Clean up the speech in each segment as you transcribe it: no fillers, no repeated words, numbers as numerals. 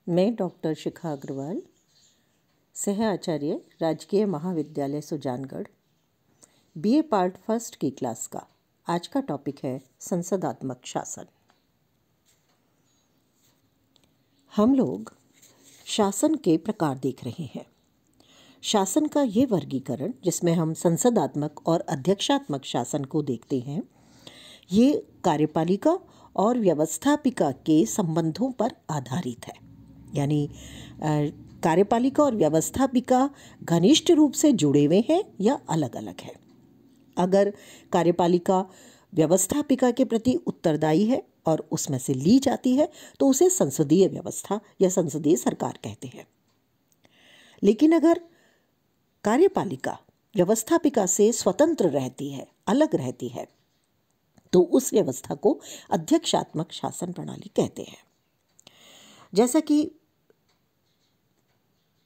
मैं डॉक्टर शिखा अग्रवाल, सह आचार्य, राजकीय महाविद्यालय सुजानगढ़, बीए पार्ट फर्स्ट की क्लास का आज का टॉपिक है संसदात्मक शासन। हम लोग शासन के प्रकार देख रहे हैं। शासन का ये वर्गीकरण, जिसमें हम संसदात्मक और अध्यक्षात्मक शासन को देखते हैं, ये कार्यपालिका और व्यवस्थापिका के संबंधों पर आधारित है। यानी कार्यपालिका और व्यवस्थापिका घनिष्ठ रूप से जुड़े हुए हैं या अलग अलग हैं। अगर कार्यपालिका व्यवस्थापिका के प्रति उत्तरदायी है और उसमें से ली जाती है तो उसे संसदीय व्यवस्था या संसदीय सरकार कहते हैं। लेकिन अगर कार्यपालिका व्यवस्थापिका से स्वतंत्र रहती है, अलग रहती है, तो उस व्यवस्था को अध्यक्षात्मक शासन प्रणाली कहते हैं। जैसा कि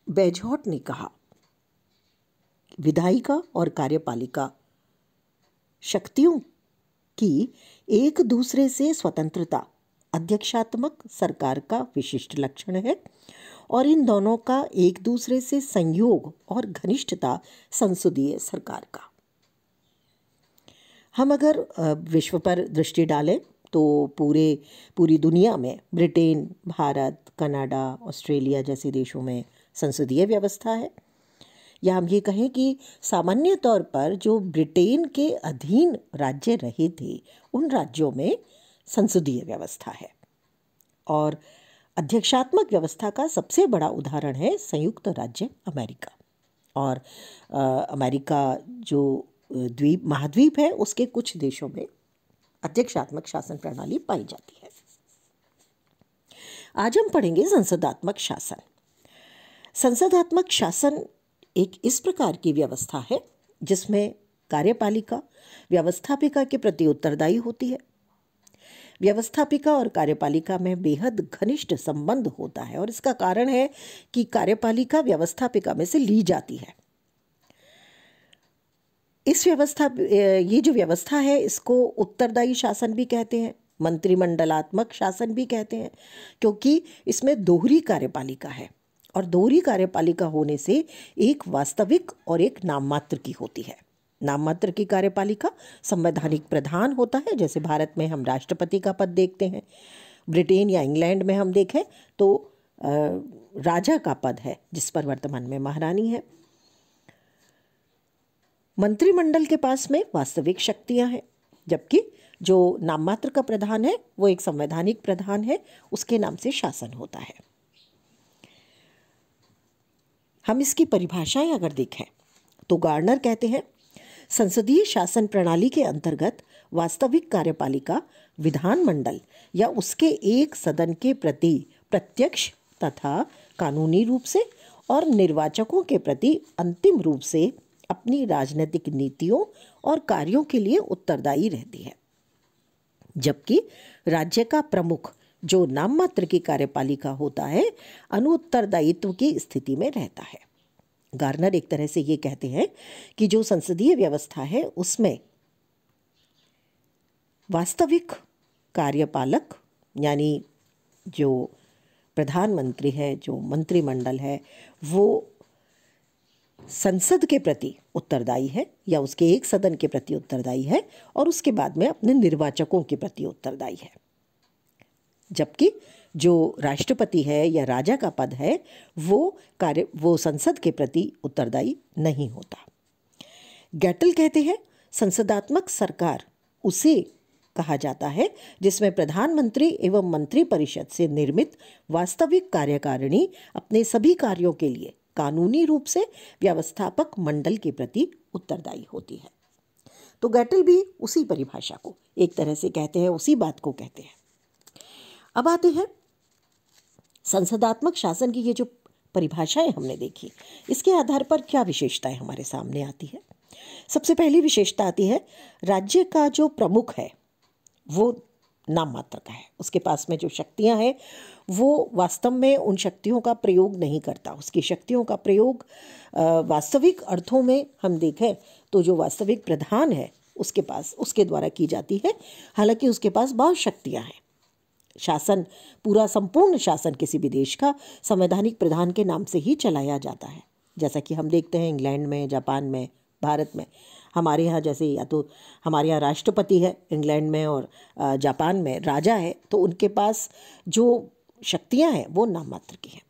बेजहॉट ने कहा, विधायिका और कार्यपालिका शक्तियों की एक दूसरे से स्वतंत्रता अध्यक्षात्मक सरकार का विशिष्ट लक्षण है और इन दोनों का एक दूसरे से संयोग और घनिष्ठता संसदीय सरकार का। हम अगर विश्व पर दृष्टि डालें तो पूरी दुनिया में ब्रिटेन, भारत, कनाडा, ऑस्ट्रेलिया जैसे देशों में संसदीय व्यवस्था है। या हम ये कहें कि सामान्य तौर पर जो ब्रिटेन के अधीन राज्य रहे थे, उन राज्यों में संसदीय व्यवस्था है। और अध्यक्षात्मक व्यवस्था का सबसे बड़ा उदाहरण है संयुक्त राज्य अमेरिका। और अमेरिका जो महाद्वीप है, उसके कुछ देशों में अध्यक्षात्मक शासन प्रणाली पाई जाती है। आज हम पढ़ेंगे संसदात्मक शासन। संसदात्मक शासन एक इस प्रकार की व्यवस्था है जिसमें कार्यपालिका व्यवस्थापिका के प्रति उत्तरदायी होती है। व्यवस्थापिका और कार्यपालिका में बेहद घनिष्ठ संबंध होता है और इसका कारण है कि कार्यपालिका व्यवस्थापिका में से ली जाती है। ये जो व्यवस्था है, इसको उत्तरदायी शासन भी कहते हैं, मंत्रिमंडलात्मक शासन भी कहते हैं, क्योंकि इसमें दोहरी कार्यपालिका है। और दोहरी कार्यपालिका होने से एक वास्तविक और एक नाममात्र की होती है। नाममात्र की कार्यपालिका संवैधानिक प्रधान होता है, जैसे भारत में हम राष्ट्रपति का पद देखते हैं। ब्रिटेन या इंग्लैंड में हम देखें तो राजा का पद है, जिस पर वर्तमान में महारानी है। मंत्रिमंडल के पास में वास्तविक शक्तियां हैं, जबकि जो नाममात्र का प्रधान है वो एक संवैधानिक प्रधान है, उसके नाम से शासन होता है। हम इसकी परिभाषाएं अगर देखें तो गार्नर कहते हैं, संसदीय शासन प्रणाली के अंतर्गत वास्तविक कार्यपालिका विधानमंडल या उसके एक सदन के प्रति प्रत्यक्ष तथा कानूनी रूप से और निर्वाचकों के प्रति अंतिम रूप से अपनी राजनीतिक नीतियों और कार्यों के लिए उत्तरदायी रहती है, जबकि राज्य का प्रमुख जो नाममात्र की कार्यपालिका होता है, अनुत्तरदायित्व की स्थिति में रहता है। गार्नर एक तरह से ये कहते हैं कि जो संसदीय व्यवस्था है उसमें वास्तविक कार्यपालक यानी जो प्रधानमंत्री है, जो मंत्रिमंडल है, वो संसद के प्रति उत्तरदायी है या उसके एक सदन के प्रति उत्तरदायी है और उसके बाद में अपने निर्वाचकों के प्रति उत्तरदायी है, जबकि जो राष्ट्रपति है या राजा का पद है वो संसद के प्रति उत्तरदायी नहीं होता। गैटल कहते हैं, संसदात्मक सरकार उसे कहा जाता है जिसमें प्रधानमंत्री एवं मंत्रिपरिषद से निर्मित वास्तविक कार्यकारिणी अपने सभी कार्यों के लिए कानूनी रूप से व्यवस्थापक मंडल के प्रति उत्तरदायी होती है। तो गैटल भी उसी परिभाषा को एक तरह से कहते हैं, उसी बात को कहते हैं। अब आते हैं संसदात्मक शासन की ये जो परिभाषाएं हमने देखी, इसके आधार पर क्या विशेषताएं हमारे सामने आती है। सबसे पहली विशेषता आती है, राज्य का जो प्रमुख है वो नाम मात्र का है। उसके पास में जो शक्तियां हैं वो वास्तव में उन शक्तियों का प्रयोग नहीं करता। उसकी शक्तियों का प्रयोग वास्तविक अर्थों में हम देखें तो जो वास्तविक प्रधान है उसके द्वारा की जाती है। हालांकि उसके पास बहुत शक्तियां हैं, शासन, पूरा संपूर्ण शासन किसी भी देश का संवैधानिक प्रधान के नाम से ही चलाया जाता है। जैसा कि हम देखते हैं इंग्लैंड में, जापान में, भारत में। हमारे यहाँ जैसे या तो हमारे यहाँ राष्ट्रपति है, इंग्लैंड में और जापान में राजा है, तो उनके पास जो शक्तियाँ हैं वो नाम मात्र की हैं।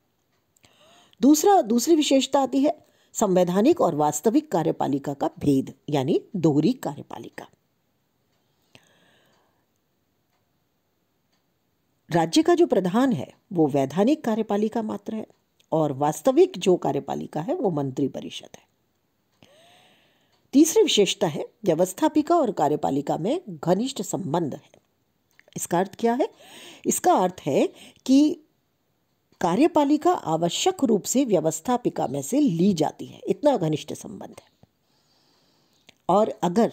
दूसरी विशेषता आती है संवैधानिक और वास्तविक कार्यपालिका का भेद, यानी दोहरी कार्यपालिका। राज्य का जो प्रधान है वो वैधानिक कार्यपालिका मात्र है और वास्तविक जो कार्यपालिका है वो मंत्रिपरिषद है। तीसरी विशेषता है व्यवस्थापिका और कार्यपालिका में घनिष्ठ संबंध है। इसका अर्थ क्या है? इसका अर्थ है कि कार्यपालिका आवश्यक रूप से व्यवस्थापिका में से ली जाती है, इतना घनिष्ठ संबंध है। और अगर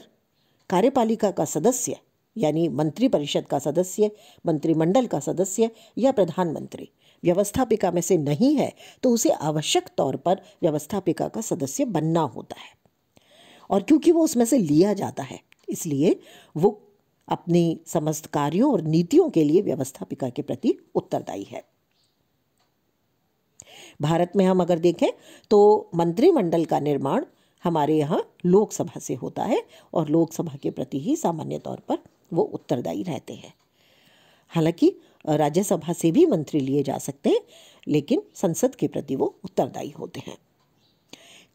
कार्यपालिका का सदस्य यानी मंत्रिपरिषद का सदस्य, मंत्रिमंडल का सदस्य या प्रधानमंत्री व्यवस्थापिका में से नहीं है तो उसे आवश्यक तौर पर व्यवस्थापिका का सदस्य बनना होता है। और क्योंकि वो उसमें से लिया जाता है, इसलिए वो अपनी समस्त कार्यों और नीतियों के लिए व्यवस्थापिका के प्रति उत्तरदायी है। भारत में हम अगर देखें तो मंत्रिमंडल का निर्माण हमारे यहाँ लोकसभा से होता है और लोकसभा के प्रति ही सामान्य तौर पर वो उत्तरदायी रहते हैं। हालांकि राज्यसभा से भी मंत्री लिए जा सकते हैं, लेकिन संसद के प्रति वो उत्तरदायी होते हैं।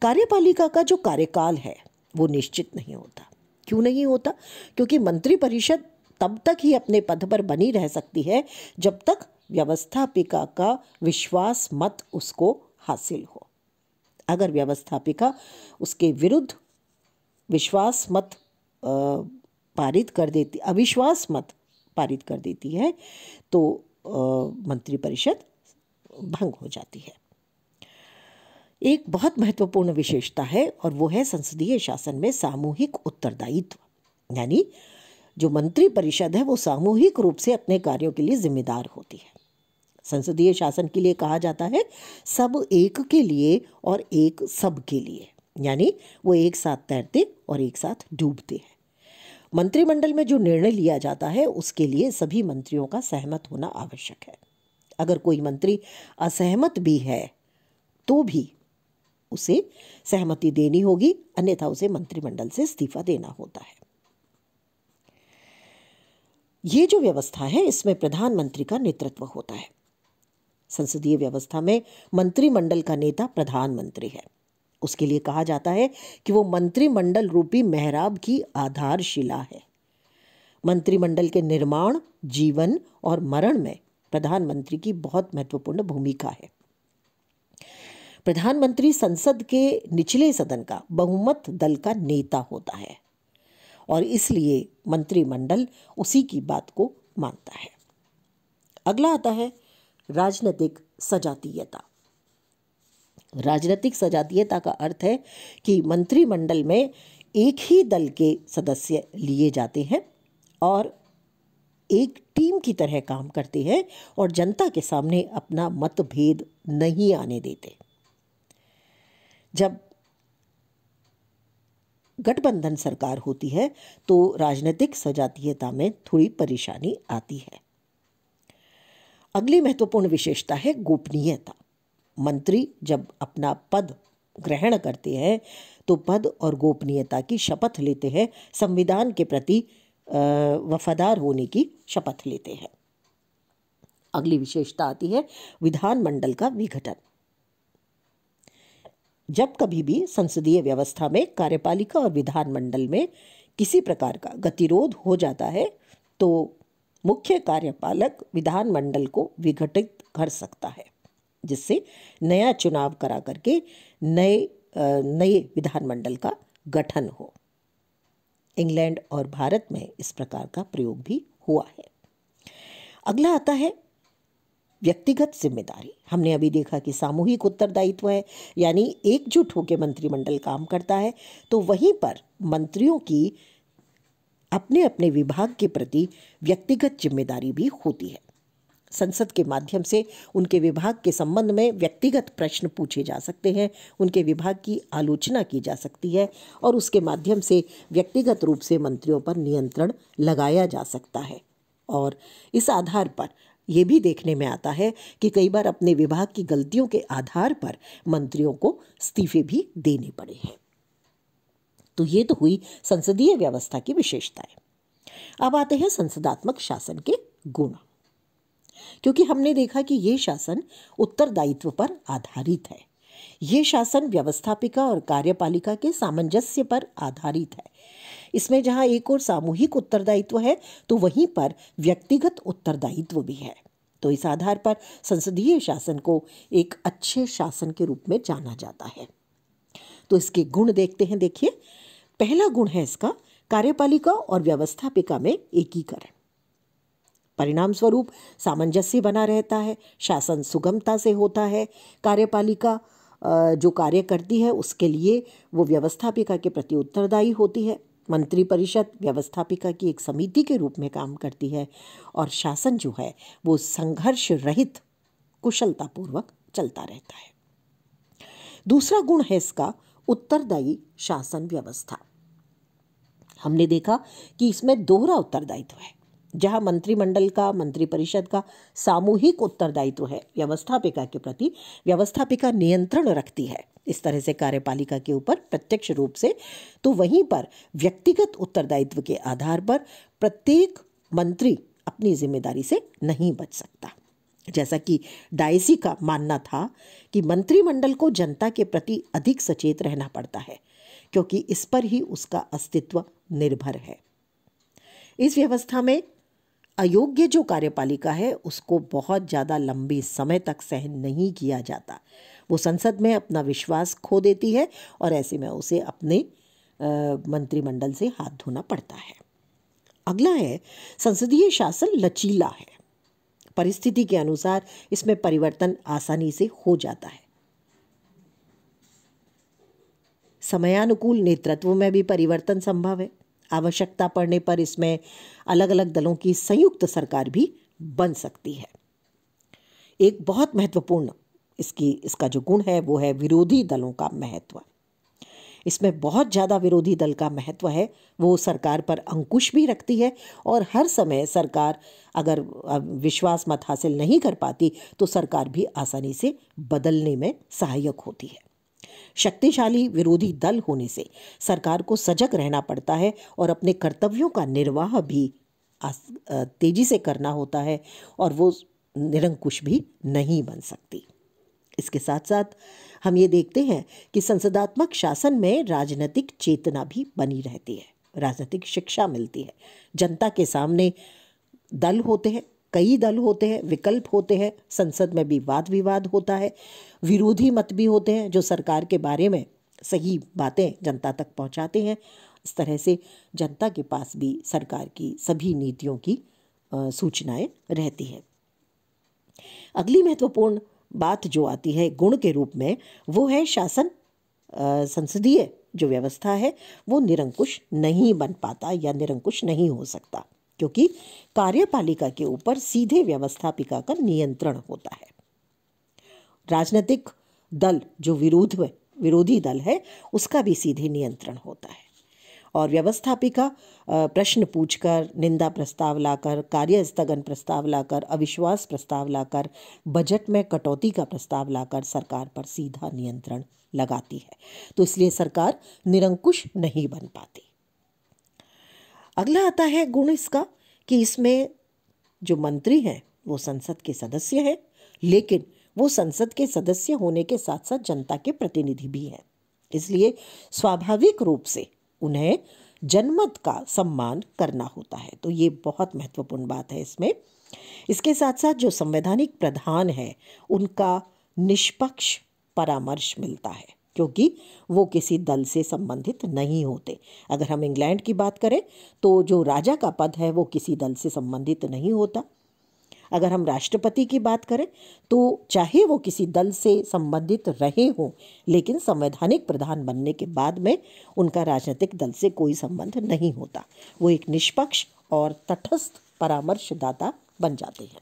कार्यपालिका का जो कार्यकाल है वो निश्चित नहीं होता। क्यों नहीं होता? क्योंकि मंत्रिपरिषद तब तक ही अपने पद पर बनी रह सकती है जब तक व्यवस्थापिका का विश्वास मत उसको हासिल हो। अगर व्यवस्थापिका उसके विरुद्ध विश्वास मत अविश्वास मत पारित कर देती है तो मंत्रिपरिषद भंग हो जाती है। एक बहुत महत्वपूर्ण विशेषता है और वो है संसदीय शासन में सामूहिक उत्तरदायित्व, यानी जो मंत्रिपरिषद है वो सामूहिक रूप से अपने कार्यों के लिए जिम्मेदार होती है। संसदीय शासन के लिए कहा जाता है सब एक के लिए और एक सब के लिए, यानी वो एक साथ तैरते और एक साथ डूबते हैं। मंत्रिमंडल में जो निर्णय लिया जाता है उसके लिए सभी मंत्रियों का सहमत होना आवश्यक है। अगर कोई मंत्री असहमत भी है तो भी उसे सहमति देनी होगी, अन्यथा उसे मंत्रिमंडल से इस्तीफा देना होता है। ये जो व्यवस्था है इसमें प्रधानमंत्री का नेतृत्व होता है। संसदीय व्यवस्था में मंत्रिमंडल का नेता प्रधानमंत्री है। उसके लिए कहा जाता है कि वो मंत्रिमंडल रूपी मेहराब की आधारशिला है। मंत्रिमंडल के निर्माण, जीवन और मरण में प्रधानमंत्री की बहुत महत्वपूर्ण भूमिका है। प्रधानमंत्री संसद के निचले सदन का बहुमत दल का नेता होता है और इसलिए मंत्रिमंडल उसी की बात को मानता है। अगला आता है राजनीतिक सजातीयता। राजनीतिक सजातीयता का अर्थ है कि मंत्रिमंडल में एक ही दल के सदस्य लिए जाते हैं और एक टीम की तरह काम करते हैं और जनता के सामने अपना मतभेद नहीं आने देते। जब गठबंधन सरकार होती है तो राजनीतिक सजातीयता में थोड़ी परेशानी आती है। अगली महत्वपूर्ण विशेषता है गोपनीयता। मंत्री जब अपना पद ग्रहण करते हैं तो पद और गोपनीयता की शपथ लेते हैं, संविधान के प्रति वफादार होने की शपथ लेते हैं। अगली विशेषता आती है विधानमंडल का विघटन। जब कभी भी संसदीय व्यवस्था में कार्यपालिका और विधानमंडल में किसी प्रकार का गतिरोध हो जाता है तो मुख्य कार्यपालक विधानमंडल को विघटित कर सकता है, जिससे नया चुनाव करा करके नए विधानमंडल का गठन हो। इंग्लैंड और भारत में इस प्रकार का प्रयोग भी हुआ है। अगला आता है व्यक्तिगत जिम्मेदारी। हमने अभी देखा कि सामूहिक उत्तरदायित्व है, यानी एकजुट होकर मंत्रिमंडल काम करता है, तो वहीं पर मंत्रियों की अपने अपने विभाग के प्रति व्यक्तिगत जिम्मेदारी भी होती है। संसद के माध्यम से उनके विभाग के संबंध में व्यक्तिगत प्रश्न पूछे जा सकते हैं, उनके विभाग की आलोचना की जा सकती है और उसके माध्यम से व्यक्तिगत रूप से मंत्रियों पर नियंत्रण लगाया जा सकता है और इस आधार पर ये भी देखने में आता है कि कई बार अपने विभाग की गलतियों के आधार पर मंत्रियों को इस्तीफे भी देने पड़े हैं। तो ये तो हुई संसदीय व्यवस्था की विशेषताएं। अब आते हैं संसदात्मक शासन के गुण। क्योंकि हमने देखा कि ये शासन उत्तरदायित्व पर आधारित है। ये शासन व्यवस्थापिका और कार्यपालिका के सामंजस्य पर आधारित है। इसमें जहां एक और सामूहिक उत्तरदायित्व है तो वहीं पर व्यक्तिगत उत्तरदायित्व भी है। तो इस आधार पर संसदीय शासन को एक अच्छे शासन के रूप में जाना जाता है। तो इसके गुण देखते हैं। देखिए, पहला गुण है इसका कार्यपालिका और व्यवस्थापिका में एकीकरण। परिणाम स्वरूप सामंजस्य बना रहता है, शासन सुगमता से होता है। कार्यपालिका जो कार्य करती है उसके लिए वो व्यवस्थापिका के प्रति उत्तरदायी होती है। मंत्रिपरिषद व्यवस्थापिका की एक समिति के रूप में काम करती है और शासन जो है वो संघर्ष रहित कुशलतापूर्वक चलता रहता है। दूसरा गुण है इसका उत्तरदायी शासन व्यवस्था। हमने देखा कि इसमें दोहरा उत्तरदायित्व है। जहां मंत्रिमंडल का, मंत्रिपरिषद का सामूहिक उत्तरदायित्व है व्यवस्थापिका के प्रति, व्यवस्थापिका नियंत्रण रखती है इस तरह से कार्यपालिका के ऊपर प्रत्यक्ष रूप से, तो वहीं पर व्यक्तिगत उत्तरदायित्व के आधार पर प्रत्येक मंत्री अपनी जिम्मेदारी से नहीं बच सकता। जैसा कि डायसी का मानना था कि मंत्रिमंडल को जनता के प्रति अधिक सचेत रहना पड़ता है क्योंकि इस पर ही उसका अस्तित्व निर्भर है। इस व्यवस्था में अयोग्य जो कार्यपालिका है उसको बहुत ज़्यादा लंबे समय तक सहन नहीं किया जाता। वो संसद में अपना विश्वास खो देती है और ऐसे में उसे अपने मंत्रिमंडल से हाथ धोना पड़ता है। अगला है संसदीय शासन लचीला है। परिस्थिति के अनुसार इसमें परिवर्तन आसानी से हो जाता है। समयानुकूल नेतृत्व में भी परिवर्तन संभव है। आवश्यकता पड़ने पर इसमें अलग अलग दलों की संयुक्त सरकार भी बन सकती है। एक बहुत महत्वपूर्ण इसका जो गुण है वो है विरोधी दलों का महत्व। इसमें बहुत ज़्यादा विरोधी दल का महत्व है। वो सरकार पर अंकुश भी रखती है और हर समय सरकार अगर विश्वास मत हासिल नहीं कर पाती तो सरकार भी आसानी से बदलने में सहायक होती है। शक्तिशाली विरोधी दल होने से सरकार को सजग रहना पड़ता है और अपने कर्तव्यों का निर्वाह भी तेजी से करना होता है और वो निरंकुश भी नहीं बन सकती। इसके साथ साथ हम ये देखते हैं कि संसदात्मक शासन में राजनीतिक चेतना भी बनी रहती है, राजनीतिक शिक्षा मिलती है। जनता के सामने दल होते हैं, कई दल होते हैं, विकल्प होते हैं, संसद में भी वाद विवाद होता है, विरोधी मत भी होते हैं जो सरकार के बारे में सही बातें जनता तक पहुंचाते हैं। इस तरह से जनता के पास भी सरकार की सभी नीतियों की सूचनाएं रहती हैं। अगली महत्वपूर्ण बात जो आती है गुण के रूप में वो है शासन संसदीय जो व्यवस्था है वो निरंकुश नहीं बन पाता या निरंकुश नहीं हो सकता क्योंकि कार्यपालिका के ऊपर सीधे व्यवस्थापिका का नियंत्रण होता है। राजनीतिक दल जो विरोधी दल है उसका भी सीधे नियंत्रण होता है और व्यवस्थापिका प्रश्न पूछकर, निंदा प्रस्ताव लाकर, कार्य स्थगन प्रस्ताव लाकर, अविश्वास प्रस्ताव लाकर, बजट में कटौती का प्रस्ताव लाकर सरकार पर सीधा नियंत्रण लगाती है। तो इसलिए सरकार निरंकुश नहीं बन पाती। अगला आता है गुण इसका कि इसमें जो मंत्री हैं वो संसद के सदस्य हैं, लेकिन वो संसद के सदस्य होने के साथ साथ जनता के प्रतिनिधि भी हैं। इसलिए स्वाभाविक रूप से उन्हें जनमत का सम्मान करना होता है। तो ये बहुत महत्वपूर्ण बात है इसमें। इसके साथ साथ जो संवैधानिक प्रधान है उनका निष्पक्ष परामर्श मिलता है क्योंकि वो किसी दल से संबंधित नहीं होते। अगर हम इंग्लैंड की बात करें तो जो राजा का पद है वो किसी दल से संबंधित नहीं होता। अगर हम राष्ट्रपति की बात करें तो चाहे वो किसी दल से संबंधित रहे हों लेकिन संवैधानिक प्रधान बनने के बाद में उनका राजनीतिक दल से कोई संबंध नहीं होता। वो एक निष्पक्ष और तटस्थ परामर्शदाता बन जाते हैं।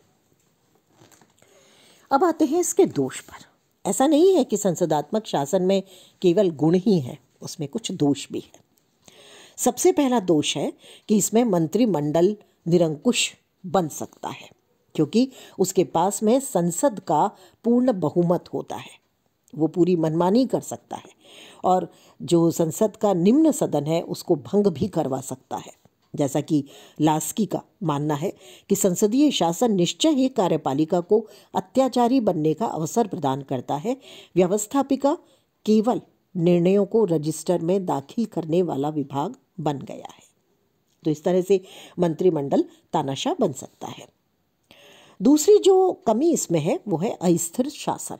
अब आते हैं इसके दोष पर। ऐसा नहीं है कि संसदात्मक शासन में केवल गुण ही हैं, उसमें कुछ दोष भी है। सबसे पहला दोष है कि इसमें मंत्रिमंडल निरंकुश बन सकता है। क्योंकि उसके पास में संसद का पूर्ण बहुमत होता है, वो पूरी मनमानी कर सकता है और जो संसद का निम्न सदन है उसको भंग भी करवा सकता है। जैसा कि लास्की का मानना है कि संसदीय शासन निश्चय ही कार्यपालिका को अत्याचारी बनने का अवसर प्रदान करता है। व्यवस्थापिका केवल निर्णयों को रजिस्टर में दाखिल करने वाला विभाग बन गया है। तो इस तरह से मंत्रिमंडल तानाशाह बन सकता है। दूसरी जो कमी इसमें है वो है अस्थिर शासन।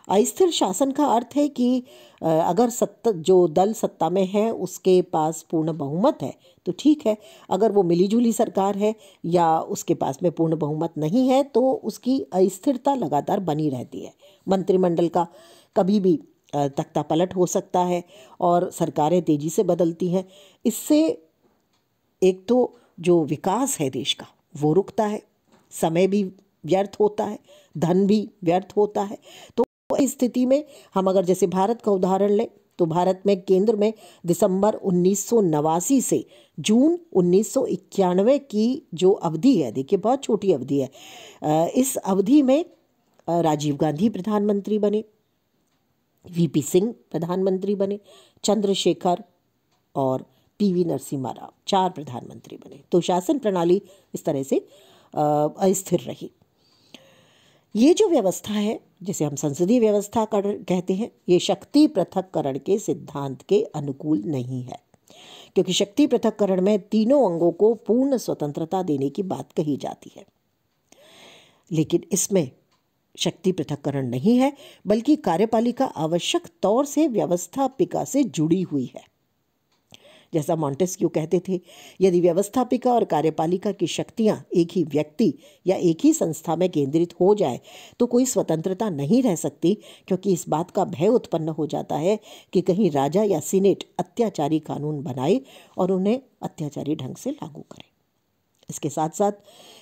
अस्थिर शासन का अर्थ है कि अगर जो दल सत्ता में है उसके पास पूर्ण बहुमत है तो ठीक है, अगर वो मिलीजुली सरकार है या उसके पास में पूर्ण बहुमत नहीं है तो उसकी अस्थिरता लगातार बनी रहती है। मंत्रिमंडल का कभी भी तख्ता पलट हो सकता है और सरकारें तेजी से बदलती हैं। इससे एक तो जो विकास है देश का वो रुकता है, समय भी व्यर्थ होता है, धन भी व्यर्थ होता है। तो इस स्थिति में हम अगर जैसे भारत का उदाहरण लें तो भारत में केंद्र में दिसंबर 1989 से जून 1991 की जो अवधि है, देखिए बहुत छोटी अवधि है, इस अवधि में राजीव गांधी प्रधानमंत्री बने, वीपी सिंह प्रधानमंत्री बने, चंद्रशेखर और पीवी नरसिम्हा राव 4 प्रधानमंत्री बने। तो शासन प्रणाली इस तरह से अस्थिर रही। ये जो व्यवस्था है जिसे हम संसदीय व्यवस्था कहते हैं, ये शक्ति पृथक्करण के सिद्धांत के अनुकूल नहीं है, क्योंकि शक्ति पृथक्करण में तीनों अंगों को पूर्ण स्वतंत्रता देने की बात कही जाती है। लेकिन इसमें शक्ति पृथक्करण नहीं है, बल्कि कार्यपालिका आवश्यक तौर से व्यवस्थापिका से जुड़ी हुई है। जैसा मॉन्टेस्क्यू कहते थे, यदि व्यवस्थापिका और कार्यपालिका की शक्तियां एक ही व्यक्ति या एक ही संस्था में केंद्रित हो जाए तो कोई स्वतंत्रता नहीं रह सकती, क्योंकि इस बात का भय उत्पन्न हो जाता है कि कहीं राजा या सीनेट अत्याचारी कानून बनाए और उन्हें अत्याचारी ढंग से लागू करे। इसके साथ साथ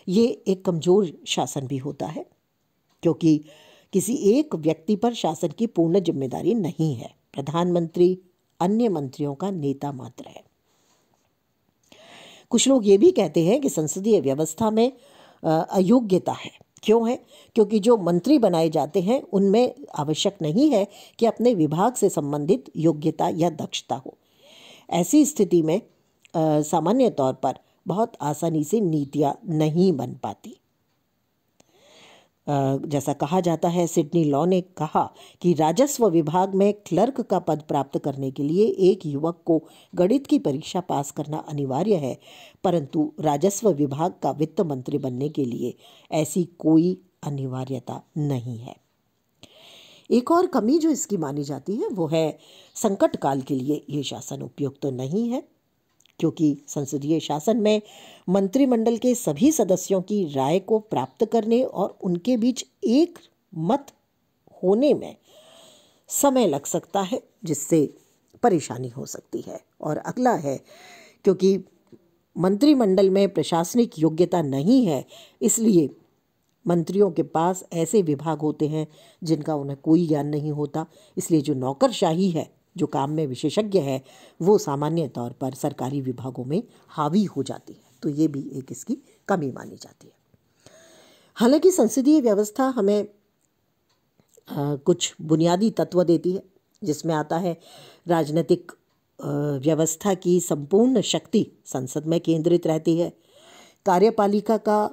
ये एक कमज़ोर शासन भी होता है, क्योंकि किसी एक व्यक्ति पर शासन की पूर्ण जिम्मेदारी नहीं है। प्रधानमंत्री अन्य मंत्रियों का नेता मात्र है। कुछ लोग ये भी कहते हैं कि संसदीय व्यवस्था में अयोग्यता है। क्यों है? क्योंकि जो मंत्री बनाए जाते हैं उनमें आवश्यक नहीं है कि अपने विभाग से संबंधित योग्यता या दक्षता हो। ऐसी स्थिति में सामान्य तौर पर बहुत आसानी से नीतियां नहीं बन पाती। जैसा कहा जाता है, सिडनी लॉ ने कहा कि राजस्व विभाग में क्लर्क का पद प्राप्त करने के लिए एक युवक को गणित की परीक्षा पास करना अनिवार्य है, परंतु राजस्व विभाग का वित्त मंत्री बनने के लिए ऐसी कोई अनिवार्यता नहीं है। एक और कमी जो इसकी मानी जाती है वो है संकट काल के लिए ये शासन उपयुक्त तो नहीं है, क्योंकि संसदीय शासन में मंत्रिमंडल के सभी सदस्यों की राय को प्राप्त करने और उनके बीच एक मत होने में समय लग सकता है, जिससे परेशानी हो सकती है। और अगला है, क्योंकि मंत्रिमंडल में प्रशासनिक योग्यता नहीं है, इसलिए मंत्रियों के पास ऐसे विभाग होते हैं जिनका उन्हें कोई ज्ञान नहीं होता। इसलिए जो नौकरशाही है, जो काम में विशेषज्ञ है, वो सामान्य तौर पर सरकारी विभागों में हावी हो जाती है। तो ये भी एक इसकी कमी मानी जाती है। हालांकि संसदीय व्यवस्था हमें कुछ बुनियादी तत्व देती है, जिसमें आता है राजनीतिक व्यवस्था की संपूर्ण शक्ति संसद में केंद्रित रहती है, कार्यपालिका का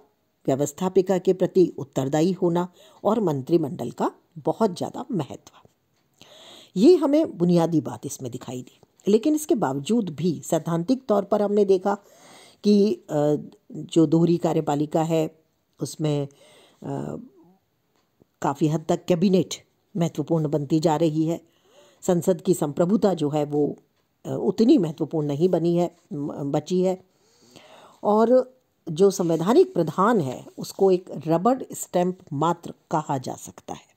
व्यवस्थापिका के प्रति उत्तरदायी होना और मंत्रिमंडल का बहुत ज़्यादा महत्व। ये हमें बुनियादी बात इसमें दिखाई दी। लेकिन इसके बावजूद भी सैद्धांतिक तौर पर हमने देखा कि जो दोहरी कार्यपालिका है उसमें काफ़ी हद तक कैबिनेट महत्वपूर्ण बनती जा रही है। संसद की संप्रभुता जो है वो उतनी महत्वपूर्ण नहीं बची है। और जो संवैधानिक प्रधान है उसको एक रबर स्टैंप मात्र कहा जा सकता है।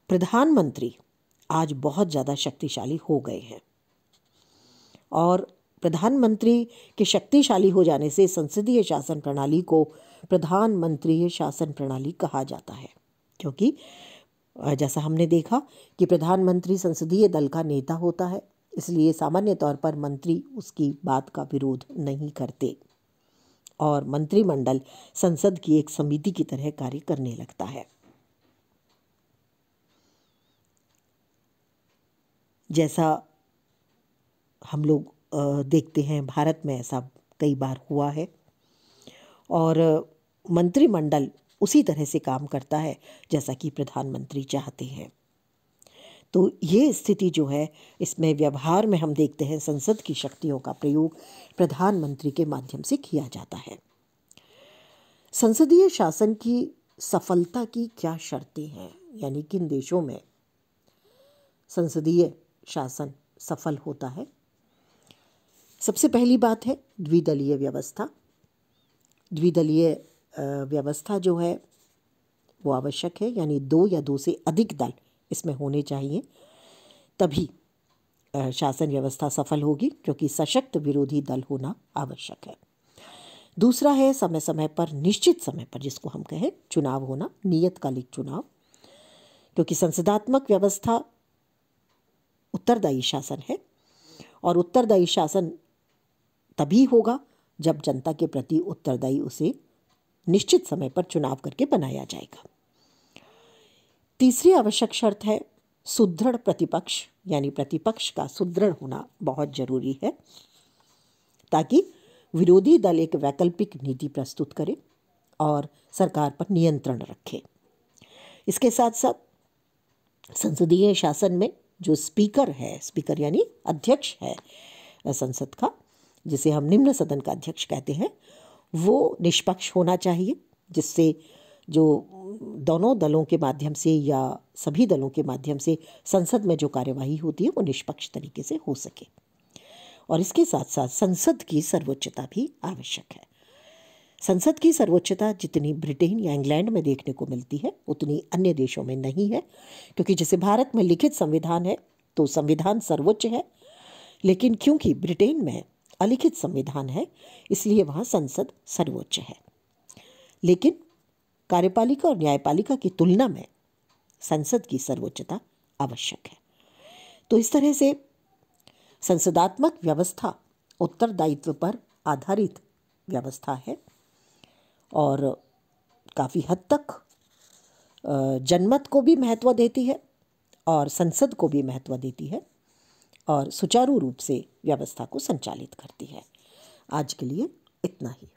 प्रधानमंत्री आज बहुत ज़्यादा शक्तिशाली हो गए हैं और प्रधानमंत्री के शक्तिशाली हो जाने से संसदीय शासन प्रणाली को प्रधानमंत्री शासन प्रणाली कहा जाता है, क्योंकि जैसा हमने देखा कि प्रधानमंत्री संसदीय दल का नेता होता है। इसलिए सामान्य तौर पर मंत्री उसकी बात का विरोध नहीं करते और मंत्रिमंडल संसद की एक समिति की तरह कार्य करने लगता है। जैसा हम लोग देखते हैं, भारत में ऐसा कई बार हुआ है और मंत्रिमंडल उसी तरह से काम करता है जैसा कि प्रधानमंत्री चाहते हैं। तो ये स्थिति जो है, इसमें व्यवहार में हम देखते हैं संसद की शक्तियों का प्रयोग प्रधानमंत्री के माध्यम से किया जाता है। संसदीय शासन की सफलता की क्या शर्तें हैं, यानी किन देशों में संसदीय शासन सफल होता है? सबसे पहली बात है द्विदलीय व्यवस्था। द्विदलीय व्यवस्था जो है वो आवश्यक है, यानी 2 या 2 से अधिक दल इसमें होने चाहिए, तभी शासन व्यवस्था सफल होगी, क्योंकि सशक्त विरोधी दल होना आवश्यक है। दूसरा है समय समय पर, निश्चित समय पर जिसको हम कहें चुनाव होना, नियतकालिक चुनाव, क्योंकि संसदात्मक व्यवस्था उत्तरदायी शासन है और उत्तरदायी शासन तभी होगा जब जनता के प्रति उत्तरदायी उसे निश्चित समय पर चुनाव करके बनाया जाएगा। तीसरी आवश्यक शर्त है सुदृढ़ प्रतिपक्ष, यानी प्रतिपक्ष का सुदृढ़ होना बहुत जरूरी है, ताकि विरोधी दल एक वैकल्पिक नीति प्रस्तुत करे और सरकार पर नियंत्रण रखे। इसके साथ साथ संसदीय शासन में जो स्पीकर है, स्पीकर यानी अध्यक्ष है संसद का, जिसे हम निम्न सदन का अध्यक्ष कहते हैं, वो निष्पक्ष होना चाहिए, जिससे जो दोनों दलों के माध्यम से या सभी दलों के माध्यम से संसद में जो कार्यवाही होती है वो निष्पक्ष तरीके से हो सके। और इसके साथ साथ संसद की सर्वोच्चता भी आवश्यक है। संसद की सर्वोच्चता जितनी ब्रिटेन या इंग्लैंड में देखने को मिलती है उतनी अन्य देशों में नहीं है, क्योंकि जैसे भारत में लिखित संविधान है तो संविधान सर्वोच्च है, लेकिन क्योंकि ब्रिटेन में अलिखित संविधान है इसलिए वहाँ संसद सर्वोच्च है। लेकिन कार्यपालिका और न्यायपालिका की तुलना में संसद की सर्वोच्चता आवश्यक है। तो इस तरह से संसदात्मक व्यवस्था उत्तरदायित्व पर आधारित व्यवस्था है और काफ़ी हद तक जनमत को भी महत्व देती है और संसद को भी महत्व देती है और सुचारू रूप से व्यवस्था को संचालित करती है। आज के लिए इतना ही।